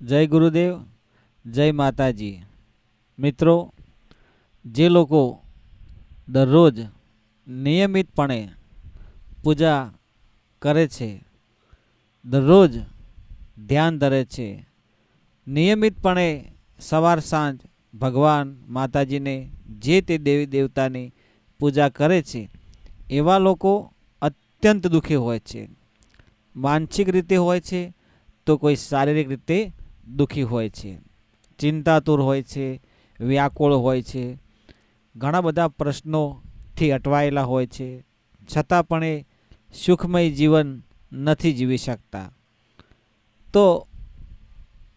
જય ગુરુદેવ, જય માતાજી। મિત્રો, જે લોકો દરરોજ નિયમિતપણે પૂજા કરે છે, દરરોજ ધ્યાન ધરે છે, નિયમિતપણે સવાર સાંજ ભગવાન માતાજીને જે તે દેવી દેવતાની પૂજા કરે છે, એવા લોકો અત્યંત દુઃખી હોય છે। માનસિક રીતે હોય છે તો કોઈ શારીરિક રીતે દુઃખી હોય છે, ચિંતાતુર હોય છે, વ્યાકુળ હોય છે, ઘણા બધા પ્રશ્નોથી અટવાયેલા હોય છે, છતાં પણ એ સુખમય જીવન નથી જીવી શકતા। તો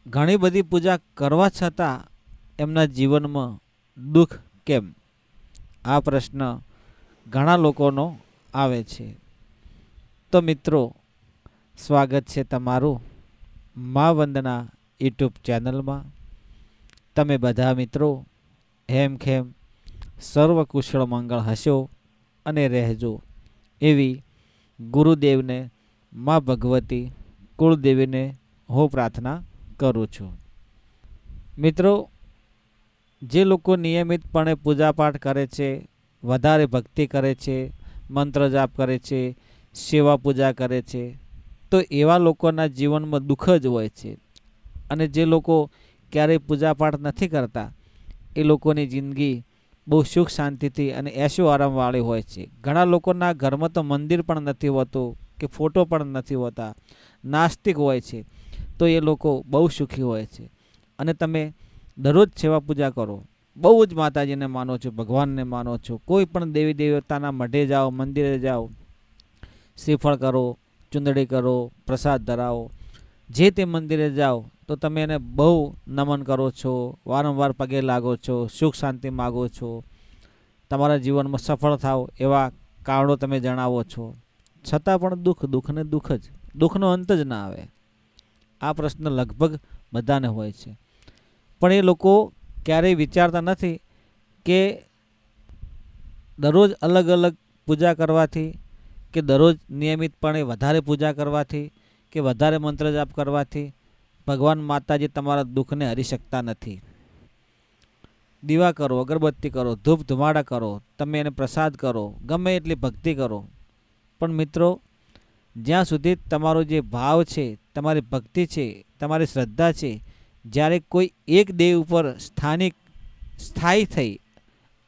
ઘણી બધી પૂજા કરવા છતાં એમના જીવનમાં દુઃખ કેમ? આ પ્રશ્ન ઘણા લોકોનો આવે છે। તો મિત્રો, સ્વાગત છે તમારું મા વંદના યુટ્યુબ ચેનલમાં। તમે બધા મિત્રો હેમખેમ સર્વ કુશળ મંગળ હશો અને રહેજો એવી ગુરુદેવને મા ભગવતી કુળદેવીને હું પ્રાર્થના કરું છું। મિત્રો, જે લોકો નિયમિતપણે પૂજાપાઠ કરે છે, વધારે ભક્તિ કરે છે, મંત્ર જાપ કરે છે, સેવા પૂજા કરે છે, તો એવા લોકોના જીવનમાં દુઃખ જ હોય છે। અને જે લોકો ક્યારેય પૂજાપાઠ નથી કરતા એ લોકોની જિંદગી બહુ સુખ શાંતિથી અને એશો આરામવાળી હોય છે। ઘણા લોકોના ઘરમાં તો મંદિર પણ નથી હોતું કે ફોટો પણ નથી હોતા, નાસ્તિક હોય છે, તો એ લોકો બહુ સુખી હોય છે। અને તમે દરરોજ સેવા પૂજા કરો, બહુ જ માતાજીને માનો છો, ભગવાનને માનો છો, કોઈ પણ દેવી દેવતાના મઢે જાઓ, મંદિરે જાઓ, શ્રીફળ કરો, ચુંદડી કરો, પ્રસાદ ધરાવો, જે તે મંદિરે જાઓ તો તમે એને બહુ નમન કરો છો, વારંવાર પગે લાગો છો, સુખ શાંતિ માગો છો, તમારા જીવનમાં સફળ થાવ એવા કારણો તમે જણાવો છો, છતાં પણ દુઃખને દુઃખ જ, દુઃખનો અંત જ ના આવે। આ પ્રશ્ન લગભગ બધાને હોય છે, પણ એ લોકો ક્યારેય વિચારતા નથી કે દરરોજ અલગ અલગ પૂજા કરવાથી કે દરરોજ નિયમિતપણે વધારે પૂજા કરવાથી કે વધારે મંત્ર જાપ કરવાથી ભગવાન માતાજી તમારા દુઃખને હરી શકતા નથી। દીવા કરો, અગરબત્તી કરો, ધૂપ ધુમાડા કરો, તમે એને પ્રસાદ કરો, ગમે એટલી ભક્તિ કરો, પણ મિત્રો, જ્યાં સુધી તમારો જે ભાવ છે, તમારી ભક્તિ છે, તમારી શ્રદ્ધા છે, જ્યારે કોઈ એક દેવ ઉપર સ્થાયી થઈ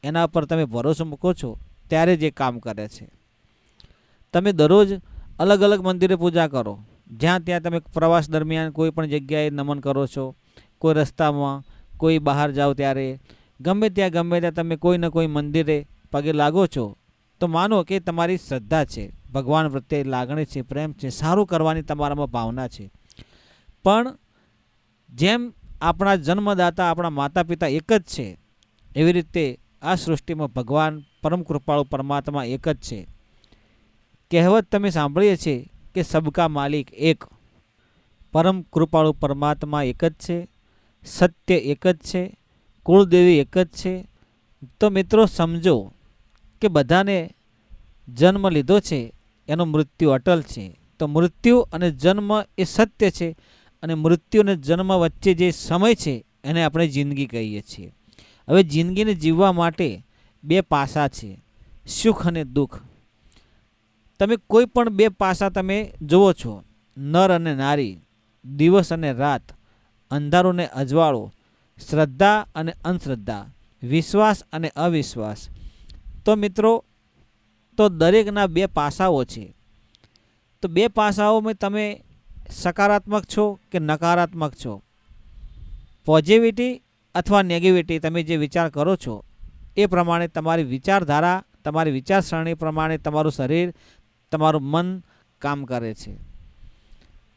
એના પર તમે ભરોસો મૂકો છો ત્યારે જે કામ કરે છે। તમે દરરોજ અલગ અલગ મંદિરે પૂજા કરો, જ્યાં ત્યાં તમે પ્રવાસ દરમિયાન કોઈ પણ જગ્યાએ નમન કરો છો, કોઈ રસ્તામાં, કોઈ બહાર જાઓ ત્યારે, ગમે ત્યાં તમે કોઈ ને કોઈ મંદિરે પગે લાગો છો, તો માનો કે તમારી શ્રદ્ધા છે, ભગવાન પ્રત્યે લાગણી છે, પ્રેમ છે, સારું કરવાની તમારામાં ભાવના છે। પણ જેમ આપણા જન્મદાતા આપણા માતા પિતા એક જ છે, એવી રીતે આ સૃષ્ટિમાં ભગવાન પરમ કૃપાળુ પરમાત્મા એક જ છે। કહેવત તમે સાંભળીએ છીએ કે સબકા માલિક એક, પરમ કૃપાળુ પરમાત્મા એક જ છે, સત્ય એક જ છે, કુળદેવી એક જ છે। તો મિત્રો સમજો કે બધાને જન્મ લીધો છે, એનો મૃત્યુ અટલ છે, તો મૃત્યુ અને જન્મ એ સત્ય છે, અને મૃત્યુ અને જન્મ વચ્ચે જે સમય છે એને આપણે જિંદગી કહીએ છીએ। હવે જિંદગીને જીવવા માટે બે પાસા છે, સુખ અને દુઃખ। તમે કોઈ પણ બે પાસા તમે જુઓ છો, નર અને નારી, દિવસ અને રાત, અંધારું ને અજવાળું, શ્રદ્ધા અને અંધશ્રદ્ધા, વિશ્વાસ અને અવિશ્વાસ। તો મિત્રો, તો દરેકના બે પાસાઓ છે, તો બે પાસાઓમાં તમે સકારાત્મક છો કે નકારાત્મક છો, પોઝિટિવિટી અથવા નેગેટિવિટી, તમે જે વિચાર કરો છો એ પ્રમાણે તમારી વિચારધારા, તમારી વિચારસરણી પ્રમાણે તમારું શરીર, તમારું મન કામ કરે છે।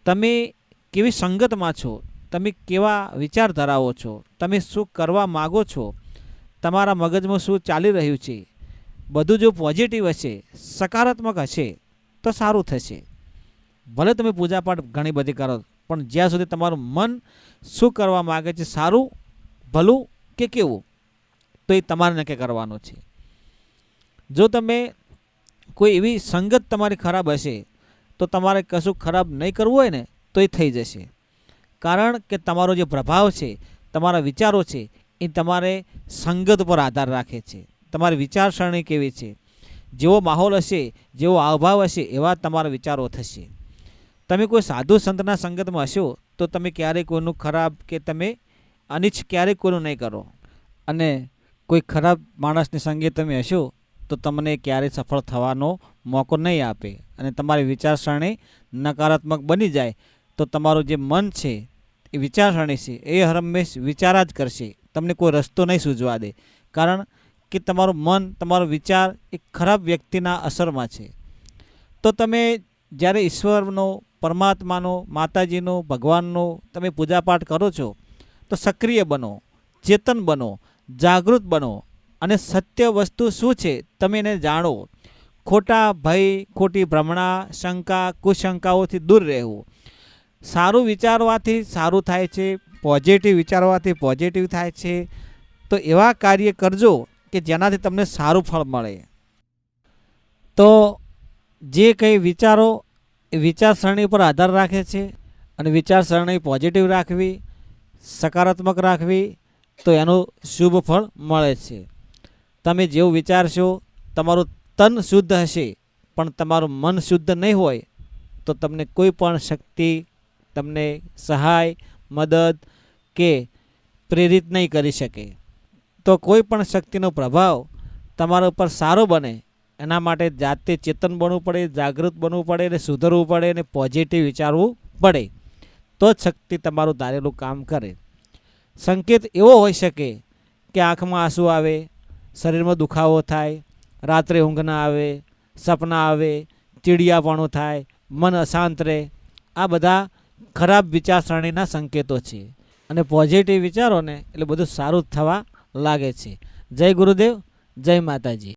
તમે કેવી સંગતમાં છો, તમે કેવા વિચાર ધરાવો છો, તમે શું કરવા માગો છો, તમારા મગજમાં શું ચાલી રહ્યું છે, બધું જો પોઝિટિવ હશે, સકારાત્મક હશે તો સારું થશે। ભલે તમે પૂજાપાઠ ઘણી બધી કરો, પણ જ્યાં સુધી તમારું મન શું કરવા માગે છે, સારું, ભલું કે કેવું, તો એ તમારે નક્કી કરવાનું છે। જો તમે કોઈ એવી સંગત તમારી ખરાબ હશે તો તમારે કશું ખરાબ નહીં કરવું હોય ને તો એ થઈ જશે। કારણ કે તમારો જે પ્રભાવ છે, તમારા વિચારો છે, એ તમારે સંગત પર આધાર રાખે છે. તમારી વિચારસરણી કેવી છે, જેવો માહોલ હશે, જેવો હાવભાવ હશે, એવા તમારા વિચારો થશે. તમે કોઈ સાધુ સંતના સંગતમાં હશો તો તમે ક્યારેય કોઈનું ખરાબ કે તમે અનિચ્છ ક્યારેય કોઈનું નહીં કરો. અને કોઈ ખરાબ માણસની સંગે તમે હશો તો તમને ક્યારેય સફળ થવાનો મોકો નહીં આપે. અને તમારી વિચારસરણી નકારાત્મક બની જાય તો તમારું જે મન છે, એ વિચારસરણી છે, એ હંમેશ વિચારા જ કરશે. તમને કોઈ રસ્તો નહીં સૂઝવા દે, કારણ કે તમારું મન, તમારો વિચાર એક ખરાબ વ્યક્તિના અસરમાં છે. તો તમે જ્યારે ઈશ્વરનો, પરમાત્માનો, માતાજીનો, ભગવાનનો તમે પૂજાપાઠ કરો છો તો સક્રિય બનો, ચેતન બનો, જાગૃત બનો અને સત્ય વસ્તુ શું છે તમે એને જાણો. ખોટા ભય, ખોટી ભ્રમણા, શંકા, કુશંકાઓથી દૂર રહેવું. સારું વિચારવાથી સારું થાય છે, પોઝિટિવ વિચારવાથી પોઝિટિવ થાય છે. તો એવા કાર્ય કરજો કે જેનાથી તમને સારું ફળ મળે. તો જે કંઈ વિચારો એ વિચારસરણી પર આધાર રાખે છે, અને વિચારસરણી પોઝિટિવ રાખવી, સકારાત્મક રાખવી, તો એનું શુભ ફળ મળે છે. તમે જેવું વિચારશો, તમારું તન શુદ્ધ હશે પણ તમારું મન શુદ્ધ નહીં હોય તો તમને કોઈ પણ શક્તિ તમને સહાય, મદદ કે પ્રેરિત નહીં કરી શકે. તો કોઈ પણ શક્તિનો પ્રભાવ તમારા ઉપર સારો બને એના માટે જાતે ચેતન બનવું પડે, જાગૃત બનવું પડે, અને સુધરવું પડે, અને પોઝિટિવ વિચારવું પડે. તો જ શક્તિ તમારું ધારેલું કામ કરે. સંકેત એવો હોઈ શકે કે આંખમાં આંસુ આવે, શરીરમાં દુખાવો થાય, રાત્રે ઊંઘ ના આવે, સપના આવે, ચીડિયાપણું થાય, મન અશાંત રહે. આ બધા ખરાબ વિચારસરણીના સંકેતો છે. અને પોઝિટિવ વિચારો ને એટલે બધું સારું જ થવા લાગે છે. જય ગુરુદેવ, જય માતાજી.